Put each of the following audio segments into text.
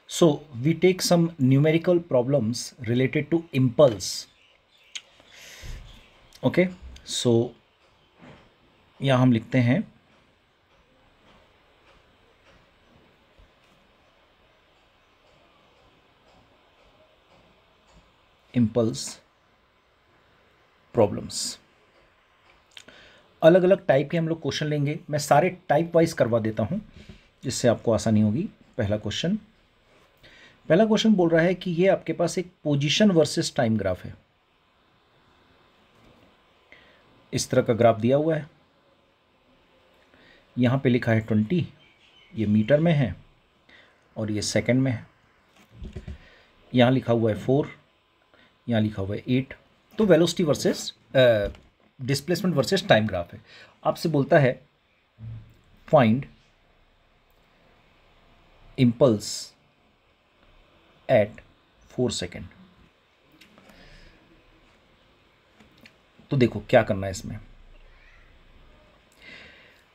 So we take some numerical problems related to impulse. Okay, so यहाँ हम लिखते हैं impulse प्रॉब्लम्स। अलग अलग टाइप के हम लोग क्वेश्चन लेंगे। मैं सारे टाइप वाइज करवा देता हूँ जिससे आपको आसानी होगी। पहला क्वेश्चन बोल रहा है कि ये आपके पास एक पोजीशन वर्सेस टाइम ग्राफ है। इस तरह का ग्राफ दिया हुआ है, यहाँ पे लिखा है 20, ये मीटर में है और ये सेकंड में है। यहाँ लिखा हुआ है 4, यहाँ लिखा हुआ है 8। तो velocity versus displacement versus time graph है। आपसे बोलता है फाइंड इम्पल्स एट 4 सेकेंड। तो देखो क्या करना है इसमें।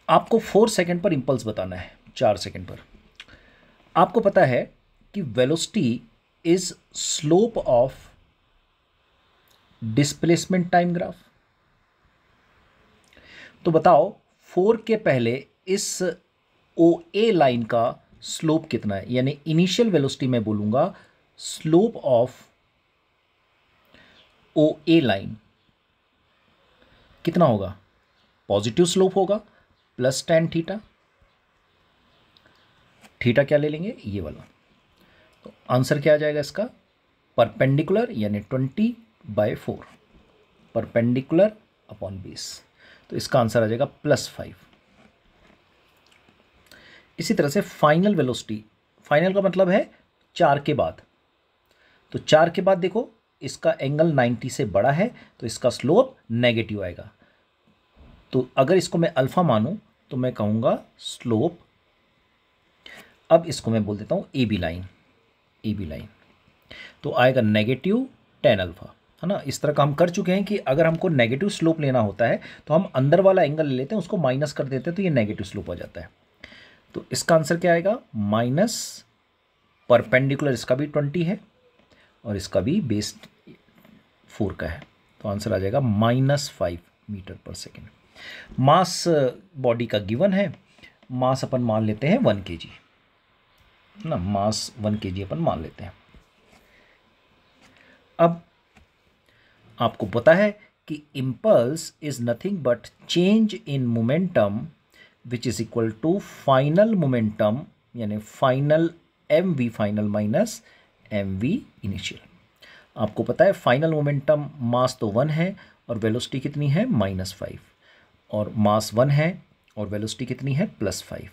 आपको 4 सेकेंड पर इम्पल्स बताना है, 4 सेकेंड पर। आपको पता है कि velocity is slope of displacement time graph. तो बताओ 4 के पहले इस ओ ए लाइन का स्लोप कितना है, यानी इनिशियल वेलोसिटी मैं बोलूंगा slope of O A line कितना होगा, पॉजिटिव स्लोप होगा प्लस tan थीटा। थीटा क्या ले लेंगे, ये वाला। तो आंसर क्या आ जाएगा इसका, परपेंडिकुलर यानी 20/4 परपेंडिकुलर अपॉन बेस। तो इसका आंसर आ जाएगा +5। इसी तरह से फाइनल वेलोसिटी, फाइनल का मतलब है 4 के बाद। तो 4 के बाद देखो इसका एंगल 90 से बड़ा है तो इसका स्लोप नेगेटिव आएगा। तो अगर इसको मैं अल्फा मानूं तो मैं कहूंगा स्लोप, अब इसको मैं बोल देता हूं ए बी लाइन, तो आएगा नेगेटिव tan अल्फा, है ना। इस तरह का हम कर चुके हैं कि अगर हमको नेगेटिव स्लोप लेना होता है तो हम अंदर वाला एंगल ले लेते हैं, उसको माइनस कर देते हैं तो ये नेगेटिव स्लोप आ जाता है। तो इसका आंसर क्या आएगा, माइनस परपेंडिकुलर, इसका भी 20 है और इसका भी बेस 4 का है। तो आंसर आ जाएगा -5 मीटर पर सेकेंड। मास बॉडी का गिवन है, मास अपन मान लेते हैं 1 kg ना, मास 1 kg अपन मान लेते हैं। अब आपको पता है कि impulse is nothing but change in momentum which is equal to final momentum, यानी final mv final minus mv initial. आपको पता है फाइनल मोमेंटम मास तो 1 है और वेलोसिटी कितनी है -5, और मास 1 है और वेलोसिटी कितनी है +5।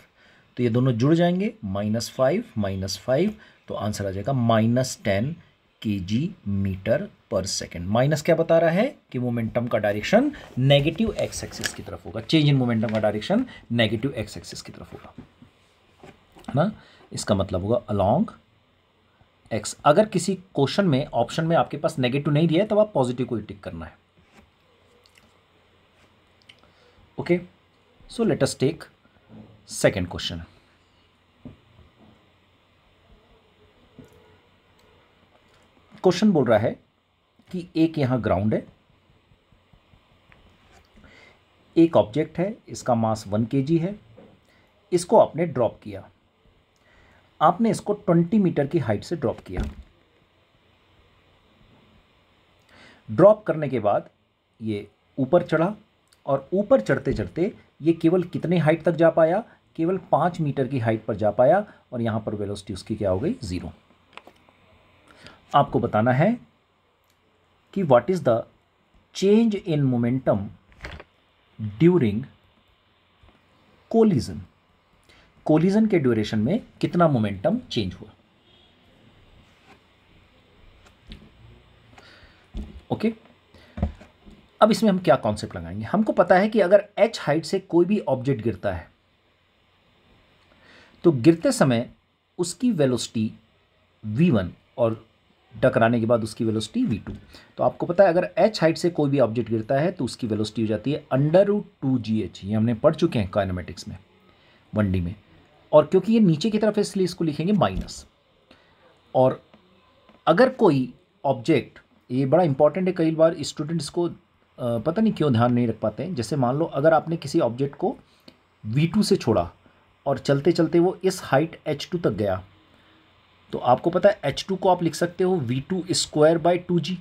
तो ये दोनों जुड़ जाएंगे, -5 तो आंसर आ जाएगा -10 kg मीटर पर सेकेंड। माइनस क्या बता रहा है कि मोमेंटम का डायरेक्शन नेगेटिव एक्स एक्सिस की तरफ होगा, चेंज इन मोमेंटम का डायरेक्शन नेगेटिव एक्स एक्सिस की तरफ होगा, है ना। इसका मतलब होगा अलोंग एक्स। अगर किसी क्वेश्चन में ऑप्शन में आपके पास नेगेटिव नहीं दिया है तब आप पॉजिटिव को ही टिक करना है। Okay, so let us take second question. Question बोल रहा है कि एक यहां ग्राउंड है, एक ऑब्जेक्ट है, इसका मास 1 kg है, इसको आपने ड्रॉप किया, आपने इसको 20 मीटर की हाइट से ड्रॉप किया। ड्रॉप करने के बाद ये ऊपर चढ़ा और ऊपर चढ़ते चढ़ते ये केवल कितने हाइट तक जा पाया, केवल 5 मीटर की हाइट पर जा पाया और यहां पर वेलोसिटी उसकी क्या हो गई, 0। आपको बताना है कि what is the change in momentum during collision. Collision के ड्यूरेशन में कितना मोमेंटम चेंज हुआ। ओके, अब इसमें हम क्या कॉन्सेप्ट लगाएंगे। हमको पता है कि अगर h हाइट से कोई भी ऑब्जेक्ट गिरता है तो गिरते समय उसकी वेलोसिटी v1 और टकराने के बाद उसकी वेलोसिटी v2। तो आपको पता है अगर h हाइट से कोई भी ऑब्जेक्ट गिरता है तो उसकी वेलोसिटी हो जाती है √2gh। ये हमने पढ़ चुके हैं काइनेमेटिक्स में 1D में। और क्योंकि ये नीचे की तरफ है इसलिए इसको लिखेंगे माइनस। और अगर कोई ऑब्जेक्ट, ये बड़ा इंपॉर्टेंट है, कई बार स्टूडेंट्स को पता नहीं क्यों ध्यान नहीं रख पाते हैं। जैसे मान लो अगर आपने किसी ऑब्जेक्ट को v2 से छोड़ा और चलते चलते वो इस हाइट h2 तक गया, तो आपको पता है h2 को आप लिख सकते हो v2² / 2g।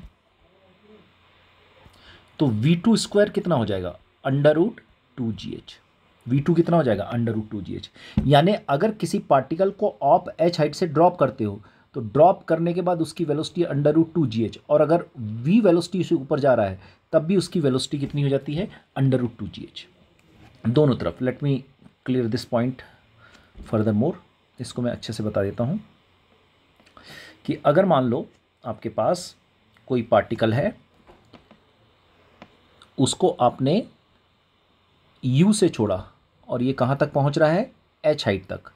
तो v2² कितना हो जाएगा, √2gh। v2 कितना हो जाएगा, √2gh। यानी अगर किसी पार्टिकल को आप h हाइट से ड्रॉप करते हो तो ड्रॉप करने के बाद उसकी वेलोसिटी √2gh, और अगर v वेलोसिटी से ऊपर जा रहा है तब भी उसकी वेलोसिटी कितनी हो जाती है, √2gh। दोनों तरफ। Let me clear this point further more. इसको मैं अच्छे से बता देता हूँ कि अगर मान लो आपके पास कोई पार्टिकल है, उसको आपने u से छोड़ा और ये कहाँ तक पहुँच रहा है, h हाइट तक,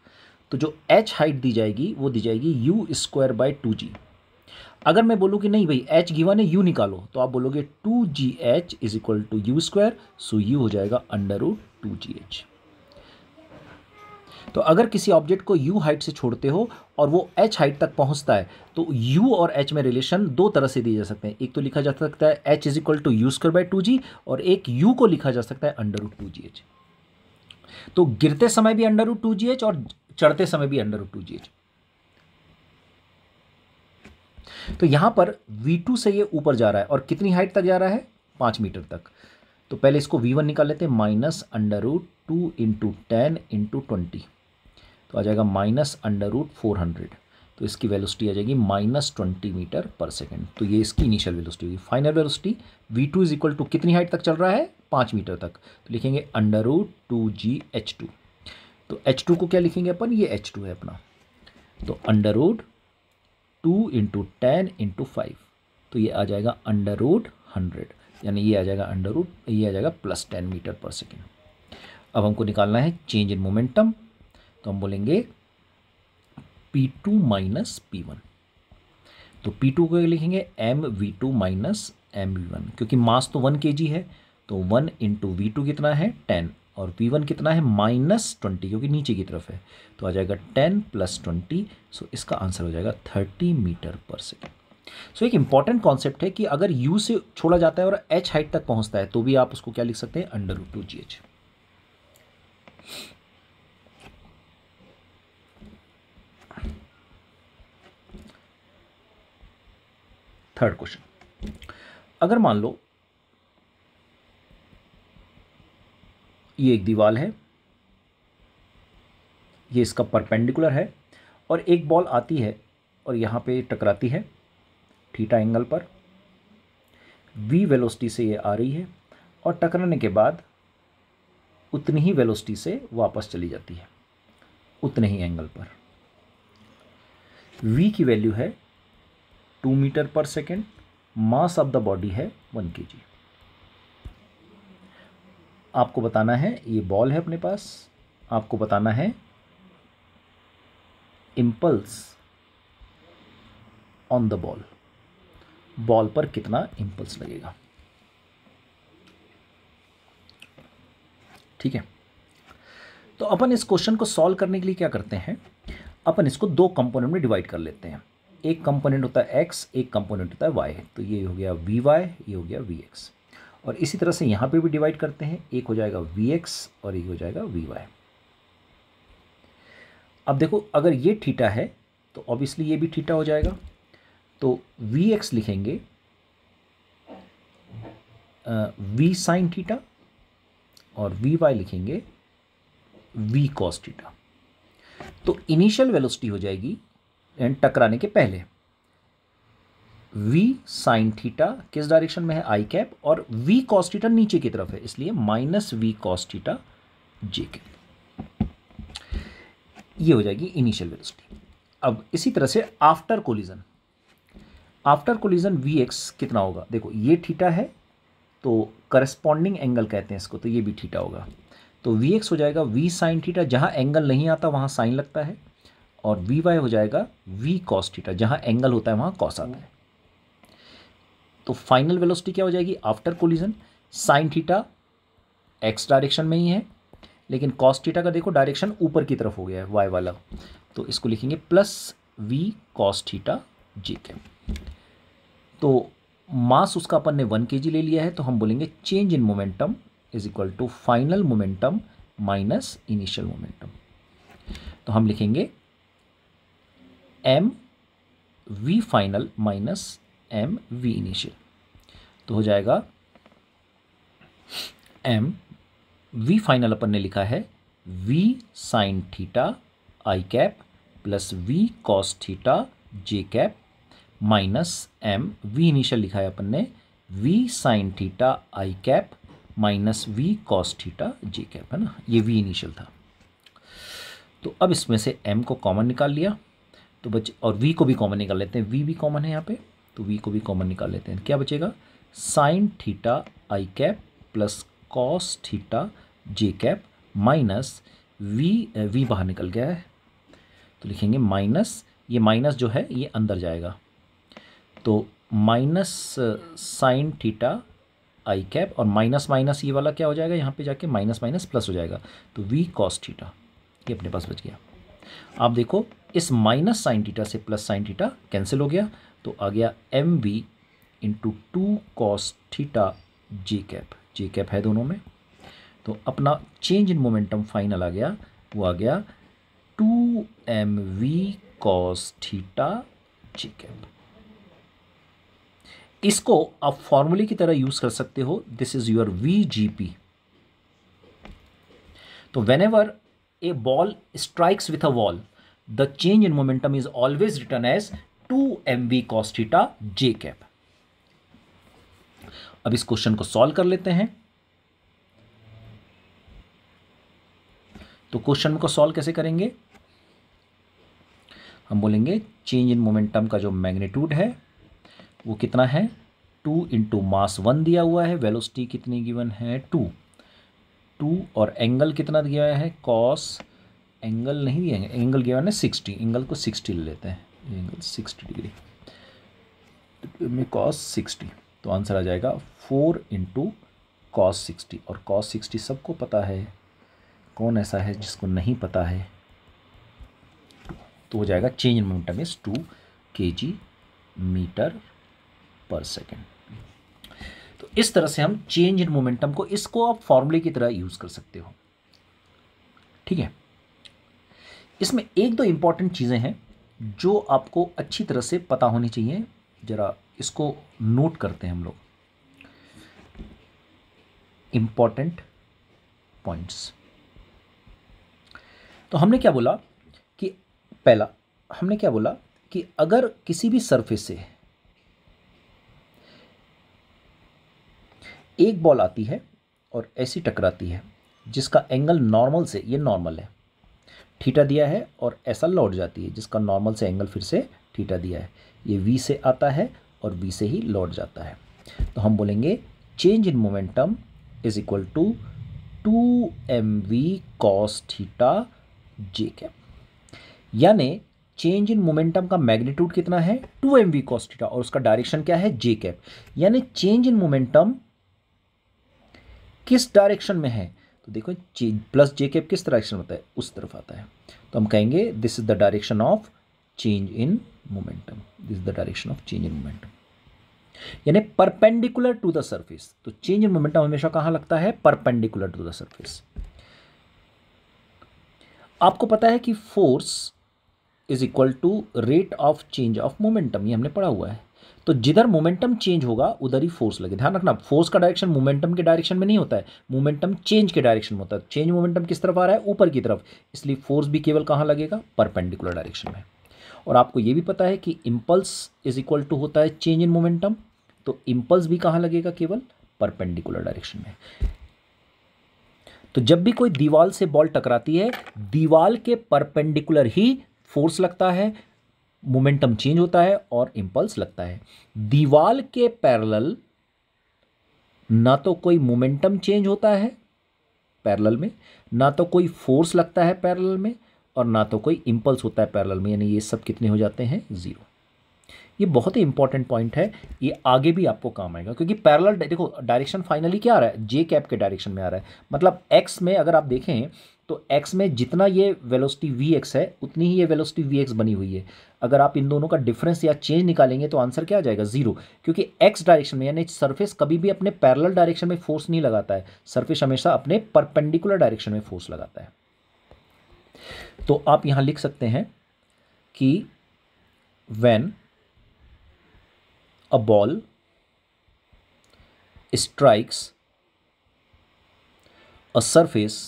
तो जो h हाइट दी जाएगी वो दी जाएगी u²/2g। अगर मैं बोलूँ कि नहीं भाई h गिवन है, u निकालो, तो आप बोलोगे 2gh = u², सो u हो जाएगा √2gh। तो अगर किसी ऑब्जेक्ट को u हाइट से छोड़ते हो और वो h हाइट तक पहुंचता है तो u और h में रिलेशन दो तरह से दिए जा सकते हैं। एक तो लिखा जा सकता है h = u²/2g, और एक u को लिखा जा सकता है √2gh। तो गिरते समय भी √2gh और चढ़ते समय भी √2gh। तो यहां पर v2 से ये ऊपर जा रहा है और कितनी हाइट तक जा रहा है, 5 मीटर तक। तो पहले इसको v1 निकाल लेते हैं, -√2 × 10 × 20, तो आ जाएगा -√400। तो इसकी वेलोसिटी आ जाएगी -20 मीटर पर सेकेंड। तो ये इसकी इनिशियल वेलोसिटी होगी। फाइनल वेलोसिटी v2 = कितनी हाइट तक चल रहा है, 5 मीटर तक, तो लिखेंगे √2gh2। तो h2 को क्या लिखेंगे अपन, ये h2 है अपना, तो √2 × 10 × 5, तो ये आ जाएगा √100, यानी ये आ जाएगा ये आ जाएगा +10 मीटर पर सेकेंड। अब हमको निकालना है चेंज इन मोमेंटम, तो हम बोलेंगे P2 - P1। तो P2 को लिखेंगे mv2 - mv1, क्योंकि मास तो 1 kg है, तो 1 × v2 कितना है, 10, और v1 कितना है, -20, क्योंकि नीचे की तरफ है, तो आ जाएगा 10 + 20, सो इसका आंसर हो जाएगा 30 मीटर पर सेकेंड। सो एक इंपॉर्टेंट कॉन्सेप्ट है कि अगर u से छोड़ा जाता है और h हाइट तक पहुंचता है तो भी आप उसको क्या लिख सकते हैं, √2gh। थर्ड क्वेश्चन, अगर मान लो ये एक दीवार है, ये इसका परपेंडिकुलर है, और एक बॉल आती है और यहाँ पे टकराती है थीटा एंगल पर, v वेलोसिटी से ये आ रही है और टकराने के बाद उतनी ही वेलोसिटी से वापस चली जाती है उतने ही एंगल पर। v की वैल्यू है 2 मीटर पर second, mass of the body है 1 kg। आपको बताना है, ये बॉल है अपने पास, आपको बताना है impulse on the ball, ball पर कितना इम्पल्स लगेगा। ठीक है, तो अपन इस क्वेश्चन को सॉल्व करने के लिए क्या करते हैं, अपन इसको दो कंपोनेंट में डिवाइड कर लेते हैं। एक कंपोनेंट होता है x, एक कंपोनेंट होता है y। तो ये हो गया vy, ये हो गया vx, और इसी तरह से यहाँ पे भी डिवाइड करते हैं, एक हो जाएगा vx और एक हो जाएगा vy। अब देखो अगर ये थीटा है तो ऑब्वियसली ये भी थीटा हो जाएगा, तो vx लिखेंगे v sin थीटा और vy लिखेंगे v cos थीटा। तो इनिशियल वेलोसिटी हो जाएगी एंड टकराने के पहले v sin थीटा किस डायरेक्शन में है, आई कैप, और v cos थीटा नीचे की तरफ है, इसलिए -v cos theta j cap. ये हो जाएगी इनिशियल वेलोसिटी। अब इसी तरह से after collision, after collision vx कितना होगा, देखो ये थीटा है तो करस्पॉन्डिंग एंगल कहते हैं इसको, तो ये भी थीटा होगा, तो vx हो जाएगा v sin थीटा, जहाँ एंगल नहीं आता वहाँ साइन लगता है, और vy हो जाएगा v cos थीटा, जहाँ एंगल होता है वहाँ कॉस आता है। तो फाइनल वेलोसिटी क्या हो जाएगी after collision, sine theta x direction में ही है, लेकिन cos थीटा का देखो डायरेक्शन ऊपर की तरफ हो गया है y वाला, तो इसको लिखेंगे v cos theta j cap. तो मास उसका अपन ने 1 kg ले लिया है, तो हम बोलेंगे change in momentum is equal to final momentum minus initial momentum. तो हम लिखेंगे m v final minus m v initial. तो हो जाएगा एम वी फाइनल अपन ने लिखा है v sine theta i cap plus v cos theta j cap minus m v initial लिखा है अपन ने v sine theta i cap minus v cos theta j cap, है ना, ये वी इनिशियल था। तो अब इसमें से एम को कॉमन निकाल लिया तो बचे, और वी को भी कॉमन निकाल लेते हैं, वी भी कॉमन है यहाँ पे, तो वी को भी कॉमन निकाल लेते हैं। क्या बचेगा, sine theta i cap plus cos theta j cap minus v बाहर निकल गया है तो लिखेंगे माइनस, ये माइनस जो है ये अंदर जाएगा, तो minus sine theta i cap और माइनस माइनस ये वाला क्या हो जाएगा, यहाँ पे जाके माइनस माइनस प्लस हो जाएगा, तो वी कॉस थीटा ये अपने पास बच गया। आप देखो इस माइनस साइन थीटा से प्लस साइन थीटा कैंसिल हो गया, तो आ गया m v into 2 cos theta j cap है दोनों में। तो अपना चेंज इन मोमेंटम फाइनल आ गया, वो आ गया 2mv cos theta j cap. इसको आप फॉर्मूले की तरह यूज कर सकते हो, दिस इज योर VGP। तो whenever a ball strikes with a wall, the change in momentum is always written as 2mv cos theta j cap। अब इस क्वेश्चन को सॉल्व कर लेते हैं। तो क्वेश्चन को सॉल्व कैसे करेंगे, हम बोलेंगे चेंज इन मोमेंटम का जो मैग्नीट्यूड है वो कितना है, 2 इंटू मास 1 दिया हुआ है, वेलोसिटी कितनी गिवन है 2 और एंगल कितना दिया है कॉस, एंगल नहीं दिया है, एंगल गिवन है 60, एंगल को 60 ले लेते हैं, एंगल 60 डिग्री में कॉस 60, तो आंसर आ जाएगा 4 इंटू कॉस 60। और कॉस 60 सबको पता है, कौन ऐसा है जिसको नहीं पता है, तो हो जाएगा change in momentum is 2 kg metre पर सेकेंड। तो इस तरह से हम चेंज इन मोमेंटम को, इसको आप फॉर्मूले की तरह यूज कर सकते हो, ठीक है। इसमें एक दो इंपॉर्टेंट चीजें हैं जो आपको अच्छी तरह से पता होनी चाहिए, जरा इसको नोट करते हैं हम लोग, इंपॉर्टेंट पॉइंट्स। तो हमने क्या बोला कि पहला हमने क्या बोला कि अगर किसी भी सरफेस से एक बॉल आती है और ऐसी टकराती है जिसका एंगल नॉर्मल से, ये नॉर्मल है, थीटा दिया है, और ऐसा लौट जाती है जिसका नॉर्मल से एंगल फिर से थीटा दिया है, ये वी से आता है और वी से ही लौट जाता है, तो हम बोलेंगे change in momentum is equal to 2mv cos theta j cap. यानी चेंज इन मोमेंटम का मैग्नीट्यूड कितना है 2mv cos थीटा और उसका डायरेक्शन क्या है जे कैप। यानी चेंज इन मोमेंटम किस डायरेक्शन में है, तो देखो प्लस जे कैप किस डायरेक्शन होता है, उस तरफ आता है, तो हम कहेंगे this is the direction of change in momentum, this is the direction of change in momentum, यानी परपेंडिकुलर टू द सरफेस। तो चेंज इन मोमेंटम हमेशा कहां लगता है, परपेंडिकुलर टू द सरफेस। आपको पता है कि force is equal to rate of change of momentum, ये हमने पढ़ा हुआ है। तो जिधर मोमेंटम चेंज होगा उधर ही फोर्स लगे। ध्यान रखना, फोर्स का डायरेक्शन मोमेंटम के डायरेक्शन में नहीं होता है, मोमेंटम चेंज के डायरेक्शन में होता है। चेंज मोमेंटम किस तरफ आ रहा है, ऊपर की तरफ, इसलिए फोर्स भी केवल कहाँ लगेगा, परपेंडिकुलर डायरेक्शन में। और आपको ये भी पता है कि इम्पल्स इज इक्वल टू होता है चेंज इन मोमेंटम, तो इम्पल्स भी कहाँ लगेगा, केवल परपेंडिकुलर डायरेक्शन में। तो जब भी कोई दीवार से बॉल टकराती है, दीवार के परपेंडिकुलर ही फोर्स लगता है, मोमेंटम चेंज होता है और इंपल्स लगता है। दीवार के पैरेलल ना तो कोई मोमेंटम चेंज होता है पैरेलल में, ना तो कोई फोर्स लगता है पैरेलल में, और ना तो कोई इंपल्स होता है पैरेलल में, यानी ये सब कितने हो जाते हैं, 0। ये बहुत ही इंपॉर्टेंट पॉइंट है, ये आगे भी आपको काम आएगा, क्योंकि पैरेलल देखो डायरेक्शन फाइनली क्या आ रहा है, जे कैप के डायरेक्शन में आ रहा है। मतलब एक्स में अगर आप देखें तो x में जितना ये वेलोसिटी vx है उतनी ही ये वेलोसिटी vx बनी हुई है। अगर आप इन दोनों का डिफरेंस या चेंज निकालेंगे तो आंसर क्या आ जाएगा, 0, क्योंकि x डायरेक्शन में यानी सरफेस कभी भी अपने पैरेलल डायरेक्शन में फोर्स नहीं लगाता है, सरफेस हमेशा अपने परपेंडिकुलर डायरेक्शन में फोर्स लगाता है। तो आप यहां लिख सकते हैं कि when a ball strikes a surface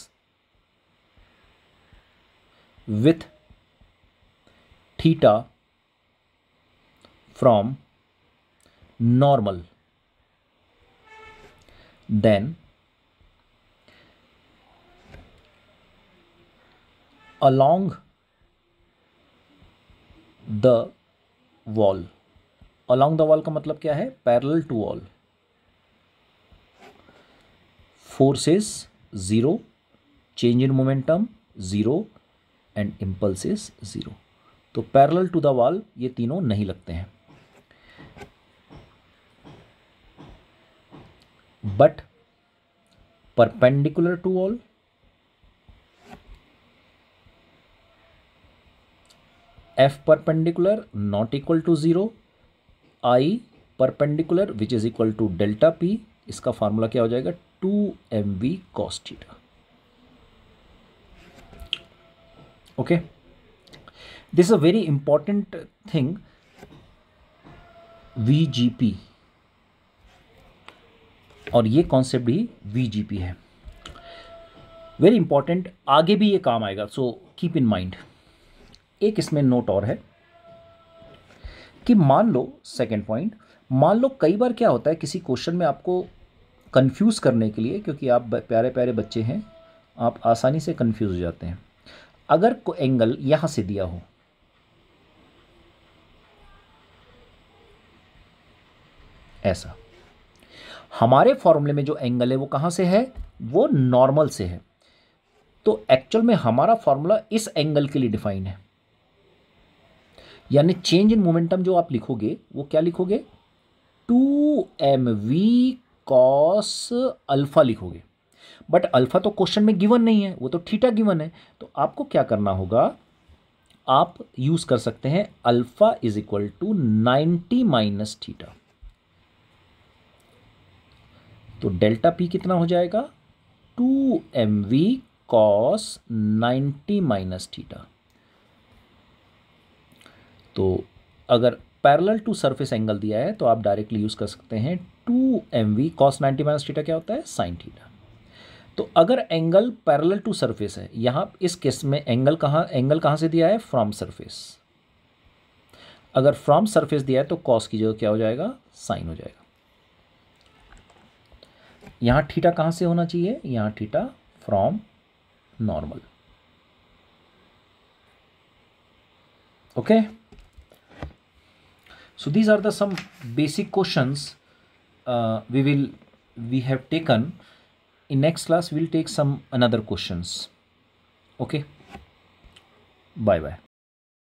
with theta from normal, then along the wall, along the wall का मतलब क्या है, parallel to wall, force is 0, change in momentum 0 and impulse is 0। तो पैरेलल टू द वॉल ये तीनों नहीं लगते हैं, but perpendicular to wall, F perpendicular not equal to 0, I perpendicular which is equal to delta P, इसका formula क्या हो जाएगा, 2mv cos theta. Okay, this is a very important thing, VGP, और ये कॉन्सेप्ट भी VGP है, very important, आगे भी ये काम आएगा, सो कीप इन माइंड। एक इसमें नोट और है कि मान लो, सेकेंड पॉइंट, मान लो कई बार क्या होता है किसी क्वेश्चन में आपको कंफ्यूज करने के लिए, क्योंकि आप प्यारे प्यारे बच्चे हैं, आप आसानी से कंफ्यूज हो जाते हैं। अगर कोई एंगल यहां से दिया हो, ऐसा, हमारे फॉर्मूले में जो एंगल है वो कहां से है, वो नॉर्मल से है, तो एक्चुअल में हमारा फॉर्मूला इस एंगल के लिए डिफाइन है, यानी चेंज इन मोमेंटम जो आप लिखोगे वो क्या लिखोगे, 2mv कॉस अल्फा लिखोगे, बट अल्फा तो क्वेश्चन में गिवन नहीं है, वो तो थीटा गिवन है। तो आपको क्या करना होगा, आप यूज कर सकते हैं alpha is equal to 90 minus theta, तो डेल्टा पी कितना हो जाएगा, 2mv कॉस 90 माइनस थीटा। तो अगर पैरेलल टू सरफेस एंगल दिया है तो आप डायरेक्टली यूज कर सकते हैं 2mv कॉस 90 माइनस थीटा, क्या होता है, साइन थीटा। तो अगर एंगल पैरेलल टू सरफेस है, यहां इस केस में एंगल कहां से दिया है, फ्रॉम सरफेस, अगर फ्रॉम सरफेस दिया है तो कॉस की जगह क्या हो जाएगा, साइन हो जाएगा। यहां थीटा कहां से होना चाहिए, यहां theta from normal. Okay, so these are the some basic questions we have taken. In next class we'll take some another questions. Okay, bye bye.